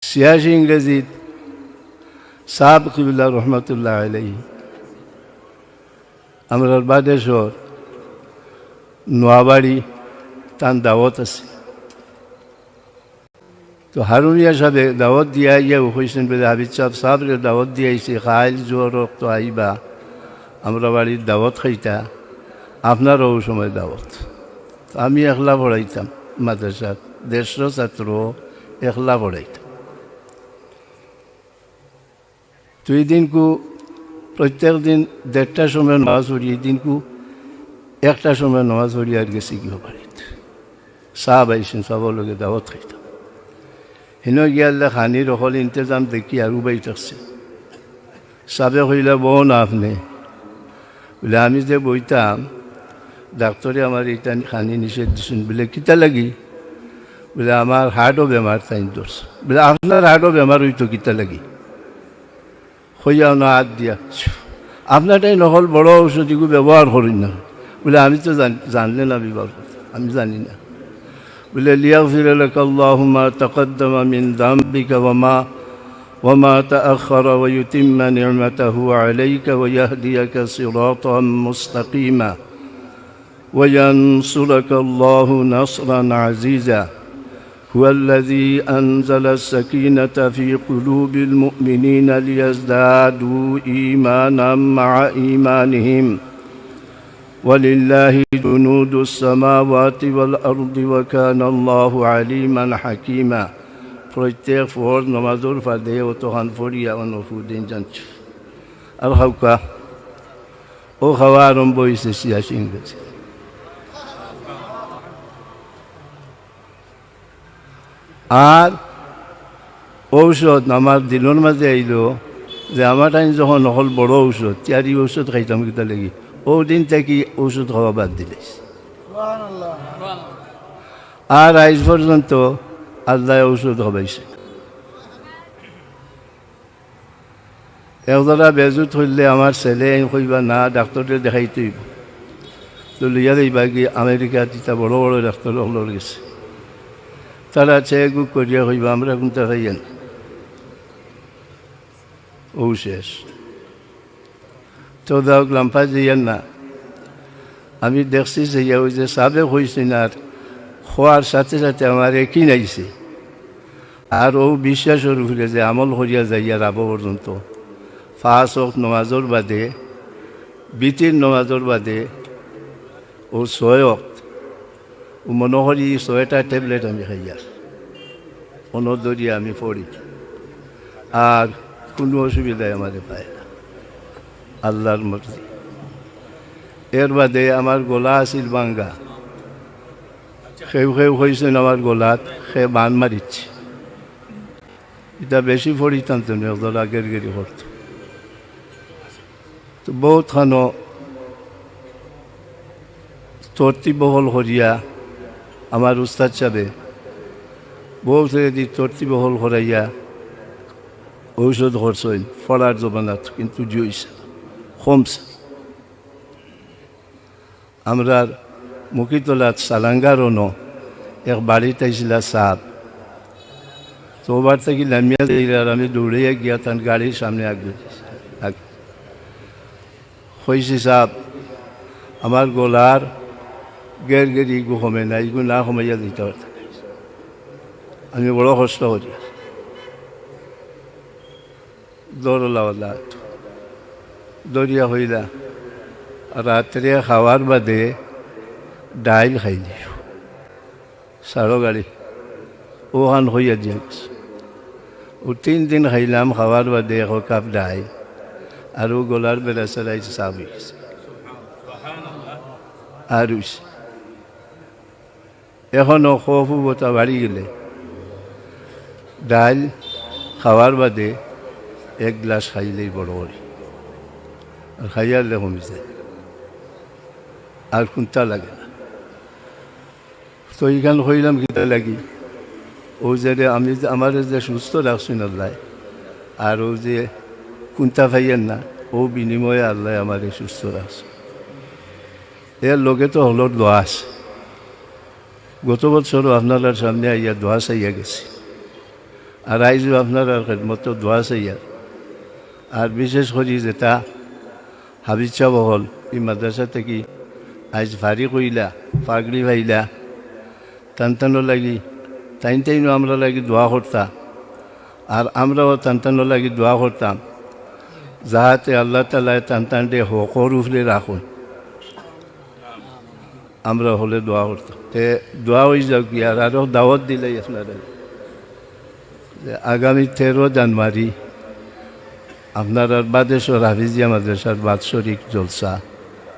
86 ইংরেজিত সাহাব কিবলা রহমতুল্লাহ আলাইহি আমরা বাদেশ্বর নোয়াবাড়ি তান দাওয়াত আছে। তো হারুনিয়া সাহেবে দাওয়াত দিয়া ইয়া হয়েছেন বলে হাবিজ সাহেবরে দাওয়াত দিয়েছে খাইল জোর তো আইবা আমরা বাড়ির দাওয়াত খাইতা, আপনারও ওই সময় দাওয়াত। তো আমি একলা পড়াইতাম মাদ্রাসাত, 150 ছাত্র একলা পড়াইতাম। তো এই দিনকু প্রত্যেক দিন 1:30টার সময় নামাজ পড়ি, এই দিনকু 1টার সময় নামাজ পড়ি আর গেছি গিয়ে বাড়িতে। সাহাব আইসেন, সবার লোকে দাওয়াত খাইতাম। হেন গিয়ালে খানির অকল ইন্তজাম দেখি আর বাইট আসছে। সাবে কইলা বউ না আপনি বলে, আমি যে বইতাম ডাক্তারে আমার এইটা খানি নিষেধ দিচ্ছেন। বলে কিতা লাগি? বলে আমার হার্টও বেমার তাই ধরছে। বলে আপনার হার্টও বেমার হইতো কিতা লাগি? হইয়াও না হাত দিয়া, আপনারটাই নকল বড় ঔষধিকে ব্যবহার করি না। বলে আমি তো জানলে না বিবাহ কথা, আমি জানি না। বলে লিয়াগফির লাকা আল্লাহু মা তাকদ্দামা মিন যামবিকা ওয়া মা তাআখারা ওয়া ইউতিম্মা নি'মাতাহু আলাইকা ওয়া ইয়াহদিয়াকা সিরাতাম মুস্তাকিমা ওয়া ইয়ানসুরাকা আল্লাহু নাসরান আজিজা হুয়া আল্লাযী আনজালা আস-সাকিনাতা ফী কুলুবিল মুমিনিনা লিয়াজদাদু ঈমানাম মা'a ঈমানিহিম ওয়ালিল্লাহি জুনুদুস সামাওয়াতি ওয়াল আরদি ওয়া কানা আল্লাহু আলিমান হাকীমা। প্রত্যেক ফরজ নামাজের ফাঁদে অতখান ফরিয়া অনুফুদিন জানছো। আর হাউকা ও খাওয়া আরম্ভ হয়েছে 86 ইংরেজি। আর ঔষধ আমার দিনের মাঝে আইল যে আমার টাইম যখন নকল বড় ঔষধ তিয়ারি ঔষধ খাইতাম কিতা লাগি, ও দিন থেকে ঔষধ খাওয়া বাদ দিলে। আর আজ পর্যন্ত আল্লাহ ঔষধ খাবাইছে। একজোড়া বেজুত হইলে আমার ছেলে কইবা না ডাক্তারকে দেখাইতে হইব। তো লইয়া যাইবা কি আমেরিকা তিতা বড় বড় ডাক্তার হল গেছে, তারা চেক বুক করিয়া কইবা আমরা কোনটা খাইয়েন ও শেষ। তো দাও লাম্পা যাইয়েন না। আমি দেখছি যে ওই যে সাবে হয়েছে না, খোয়ার সাথে সাথে আমার একই নাইছে। আর ও বিশ্বাসের উপরে যে আমল করিয়া যাইয়া রাব পর্যন্ত 5 ওয়াক্ত নমাজের বাদে, বিতির নমাজের বাদে ও 6 ওয়াক্ত ও মনে করি 6টা ট্যাবলেট আমি খাইয়ার অনদরিয়া আমি পড়ি। আর কোনো অসুবিধায় আমাদের পায় না, আল্লাহর মর্জি। এর বাদে আমার গলা আছিল বাঙ্গা, সেও হয়েছেন আমার গলাত, সে বান মারিচ্ছে। এটা বেশি পড়িতাম তো একদল আগের গেরি করতো। তো বহুত খানো তর্তি বহল করিয়া আমার উস্তাদ সাহেবে বহুত যদি তর্তি বহল করাইয়া ঔষধ করছেন ফলার জমানাত, কিন্তু জুইছে কমছে। আমরা মুখিতলাত সালাঙ্গারও এক বাড়িতে আইছিল সাপ। তো ওবার থেকে নামিয়া দিলে আর আমি দৌড়িয়া গিয়া তার গাড়ির সামনে হয়েছি সাপ আমার গলার গের গেরি ইগু কমে না, ইগু না কমাইয়া দিতে পারত। আমি বড় কষ্ট করি দৌড়লা দৌড়িয়া হইলা। রাত্রে খাওয়ার বাদে ডাইল খাইলি সারো গাড়ি ওখান হইয়া দিয়া গেছে। ও 3 দিন খাইলাম খাওয়ার বাদে 1 কাপ ডাইল, আর ও গলার বেড়া চড়াই চাপ হয়ে গেছে। আর এখনও খফু বতা বাড়ি গেলে ডাইল খাওয়ার বাদে 1 গ্লাস খাইলেই বড় করি, আর খাইয়ালে কমে যায়, আর কোনটা লাগে না। তো এইখান হইলাম কিতা লাগি ও যে আমি আমার যে সুস্থ রাখছেন আল্লাহ, আর ও যে কোনটা ভাইয়েন না, ও বিনিময়ে আল্লাহ আমার সুস্থ রাখছে। এর লোকে তো হলোর দোয়া আছে। গত বছরও আপনার সামনে আইয়া দোয়া চাইয়া গেছি, আর আইজও আপনার খেদমত দোয়া চাইয়া আর বিশেষ করে যেটা হাবিজ সাহেব হল এই মাদ্রাসা থেকে আজ ভারী কইলা পাগড়ি ভাইলা টানটানো লাগি তাইনও আমরা লাগি দোয়া করতাম আর আমরাও টানটানো লাগি দোয়া করতাম যাহাতে আল্লাহ তালা টানটানটে হকর উফলে রাখুন আমরা হলে দোয়া করতাম তে দোয়া হয়ে যাও কি আর আরও দাওয়াত দিলাই আপনারা যে আগামী 13 জানুয়ারি আপনার বাদেশ্বর হাফিজিয়া মাদ্রাসার বাৎসরিক জলসা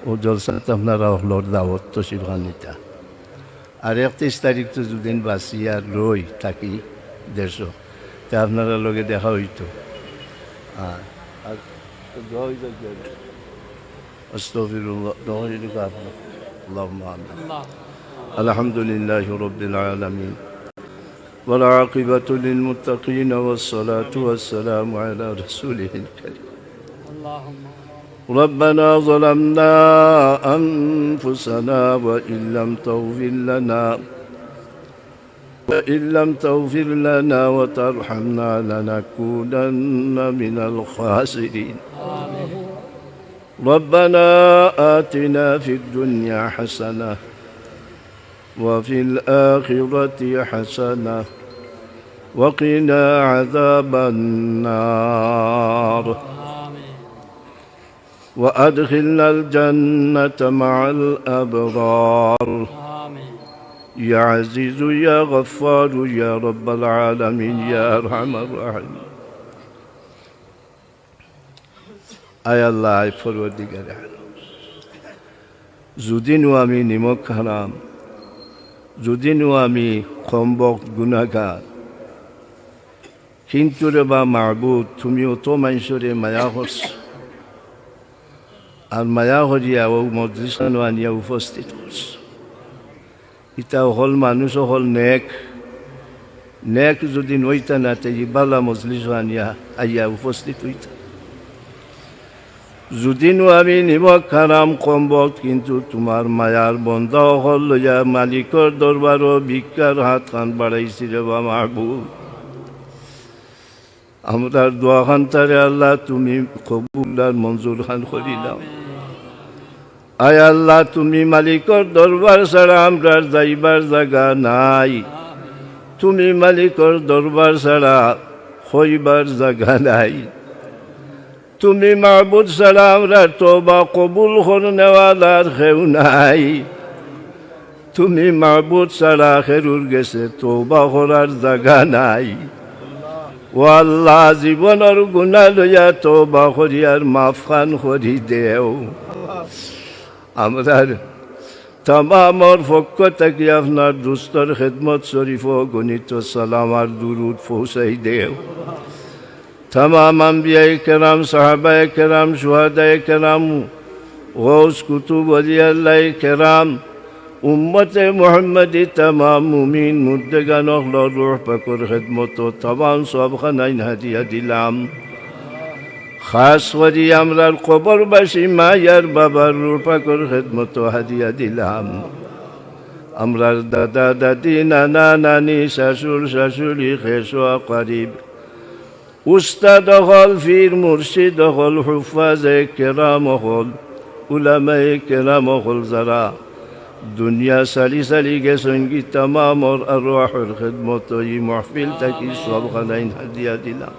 ও জলসাতে আপনারা হলোর দাওয়াত তশরিফ নিতা আর 31 তারিখ তো দুদিন বাঁচি আর রই থাকি দেড়শো তা আপনারা লগে দেখা হইতো আর দোয়া হয়ে যাও কি আস্তাগফিরুল্লাহ দোয়া হয়ে যাও اللهم آمين الحمد لله رب العالمين والعاقبة للمتقين والصلاة والسلام على رسوله الكريم ربنا ظلمنا أنفسنا وإن لم تغفر لنا وترحمنا لنكونن من الخاسرين ربنا آتنا في الدنيا حسنة وفي الآخرة حسنة وقنا عذاب النار وأدخلنا الجنة مع الأبرار يا عزيز يا غفار يا رب العالمين يا أرحم الراحمين আয় আল্লাহ আয় পরওয়ারদিগারে আলম যদিও আমি নিমক হারাম যদিও আমি কমবক গুনাহগার কিন্তু রে বা মাহবুব তুমি অত মানুষরে মায়া করছ আর মায়া করিয়া ও মজলিসানো আনিয়া উপস্থিত করছ ইটা হল মানুষ হল নেক যদি নইতা না তাই বালা মজলিস আনিয়া আইয়া উপস্থিত হইতা যদিও আমি নিমক খারাম কমবক কিন্তু তোমার মায়ার বন্ধা হল লইয়া মালিকর দরবারও ভিক্ষার হাত খান বাড়াইছি রে বা মাহবুব আমরার দোয়া খান তারে আল্লাহ তুমি কবুল আর মঞ্জুর খান করিলাম আয় আল্লাহ তুমি মালিকর দরবার ছাড়া আমরার যাইবার জায়গা নাই তুমি মালিকর দরবার ছাড়া হইবার জায়গা নাই তুমি মাহবুদ ছাড়া আমরা তওবা কবুল করনেওয়ালার কেউ নাই তুমি মাহবুদ ছাড়া খেরুর গেছে তওবা করার জায়গা নাই ও আল্লাহ জীবনের গুনাহ লইয়া তওবা করিয়ার মাফ খান করি দেও আমরার তামামর পক্ষ থেকে আপনার দুস্তর খেদমত শরীফ ও গণিত সালাম আর দুরুদ পৌঁছাই দেও तमाम अंबियाए कराम सहाबाए कराम शुहदाए कराम गौस कुतुब वली अल्लाह कराम उम्मत मुहम्मदी तमाम मुमिन मुद्दगान रूह पकुर खिदमत तमाम सब खानाइन हादिया दिलाम खास करी आमरार कबरबासी मायार बाबार रूह पकुर खिदमत हादिया दिलाम आमरार दादा दादी नाना नानी शाशुर शाशुड़ी खेसो करीब উস্তাদ হল ফির মুর্শিদ হল হুফাজে কেরাম হল উলামায়ে কেরাম হল যারা দুনিয়া সালি গেছেন কি তামামর আরওয়াহুর খিদমত এই মাহফিল থাকি সব খানাইন হাদিয়া দিলাম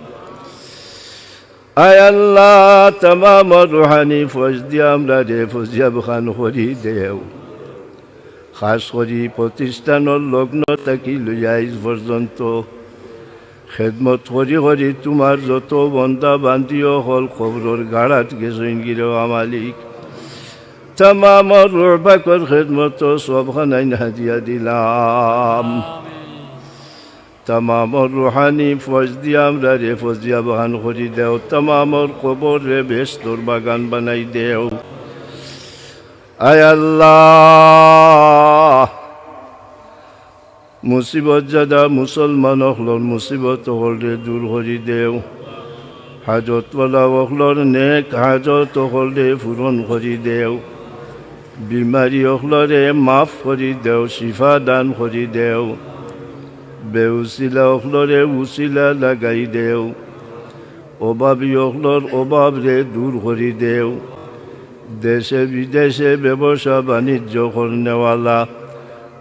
আয় আল্লাহ তামামর রুহানি ফজ দিয়া আমরা রে ফজিয়াব খান করি দেও খাস করি প্রতিষ্ঠানের লগ্ন থাকি লইয়া আজ পর্যন্ত খেদমত করি করি তোমার যত বন্দা বান্দিও হল খবরের গাড়াত গেছেন গিরে মালিক তামামর রুহবাকর খেদমত সবখানাইন হাদিয়া দিলাম তামামর রুহানি ফজ দিয়া আমরা রে ফজিয়া বাগান করি দেও তামামর কবর রে বেস্তর বাগান বানাই দেও আয় আল্লাহ মুসিবত জাদা মুসলমান হলর মুসিবত হলরে দূর করি দেও হাজতওয়ালা হলর নেক হাজত হলরে পূরণ করি দেও বিমারি হলরে মাফ করি দেও শিফা দান করি দেও বেউসিলা অখলরে উসিলা লাগাই দেও, অভাবী অখলর অভাব রে দূর করি দেও, দেশে বিদেশে ব্যবসা বাণিজ্য করনেওয়ালা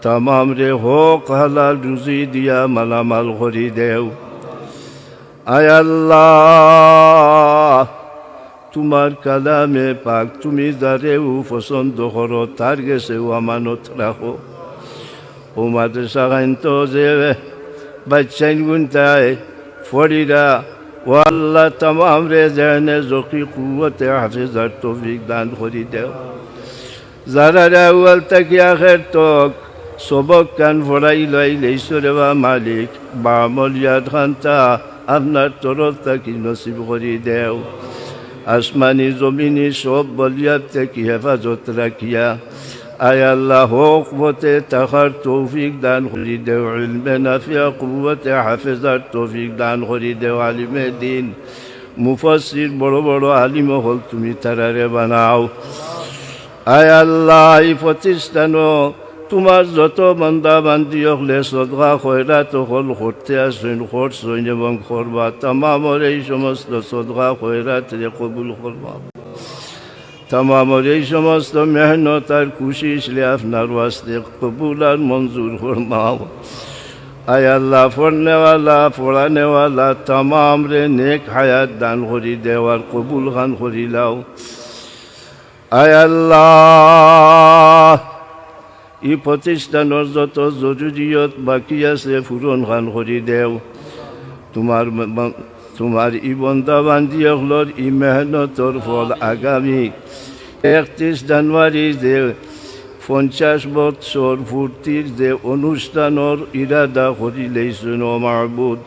তামাম রে হক হালাল রুজি দিয়া মালামাল করি দেও। আয় আল্লাহ, তোমার কালামে পাক তুমি যারেও পছন্দ করো তার গেছেও আমানত রাখো। ও মাদ্রাসা গাইন্ত যে বাচ্চাইন গুনতায় ফরিরা ও আল্লাহ তামাম রে জানে জকি কুওয়াতে হাফেজার তৌফিক দান করি দেও। যারা আউয়াল তাকি আখের তক সবক কান ফড়াই লাইলে ঈশ্বরে বা মালিক বা মলিয়াদ খান্তা আপনার তরফ তাকি নসিব করি দেও। আসমানি জমিনি সব বলিয়াদ থেকে হেফাজত রাখিয়া আয় আল্লাহ হক মতে তাহার তৌফিক দান করি দেও। ইলমে নাফিয়া কুওয়াতে হাফেজার তৌফিক দান করি দেও। আলিমে দিন মুফাসসির বড় বড় আলিম হল তুমি তারারে বানাও। আয় আল্লাহ, এই প্রতিষ্ঠানও তোমার যত বান্দা বান্দি হলে সদকা খয়রাত হল করতে আসেন করছেন এবং করবা। তামামর এই সমস্ত সদকা খয়রাত রে কবুল করবা। তামামর এই সমস্ত মেহনত আর কুশিস লে আপনার ওয়াস্তে কবুল আর মঞ্জুর ফরমাও। আয় আল্লাহ, পড়নেওয়ালা পড়ানেওয়ালা তামাম রে নেক হায়াত দান করি দেওয়ার কবুল খান করি লাও। আয় আল্লাহ, এই প্রতিষ্ঠানের যত জরুরিয়ত বাকি আছে পূরণ খান করি দেও। তোমার ই বন্দা বান্দি হলর ই মেহনতর ফল আগামী 31 জানুয়ারি যে 50 বৎসর পূর্তির যে অনুষ্ঠানের ইরাদা করিলেইছেন ও মাহবুদ,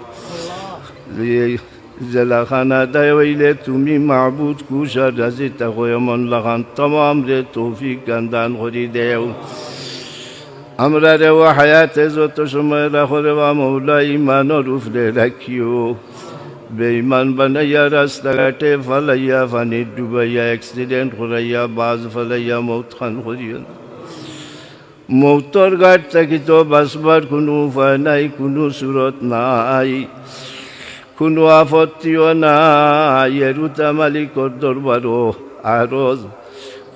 জেলাখানা দায় হইলে তুমি মাহবুদ কুশার রাজি থাকো এমন লাগান তমাম রে তৌফিক দান করি দেও। আমরা রেওয়া হায়াতে যত সময় রাখো রেওয়া মৌলা ইমানের উপরে রাখিও। বেঈমান বানাইয়া রাস্তাঘাটে ফালাইয়া পানি ডুবাইয়া অ্যাক্সিডেন্ট করাইয়া বাজ ফালাইয়া মৌত খান করিও না। মৌতর ঘাট থাকি তো বাঁচবার কোনো উপায় নাই, কোনো সুরত নাই, কোনো আপত্তিও নাই। এরুতা মালিকর দরবারও আরো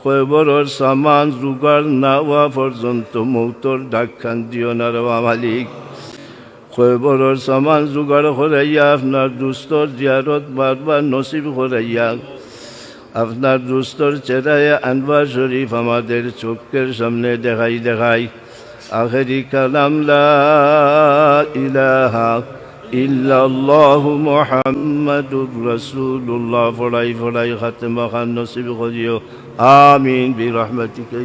খবরের সামান জোগাড় না হওয়া পর্যন্ত মৌতর ডাক খান দিও না রে মালিক। খবরের সামান জোগাড় করাইয়া আপনার দুস্তর জিয়ারত বারবার নসিব করাইয়া আপনার দুস্তর চেরায় আনবার শরীফ আমাদের চোখের সামনে দেখাই আখেরি কালাম লা ইলাহা ইল্লাল্লাহু মুহাম্মাদুর রাসূলুল্লাহ ফড়াই খাতেমা খান নসিব করিও। আমিন বিরহমাতিকা।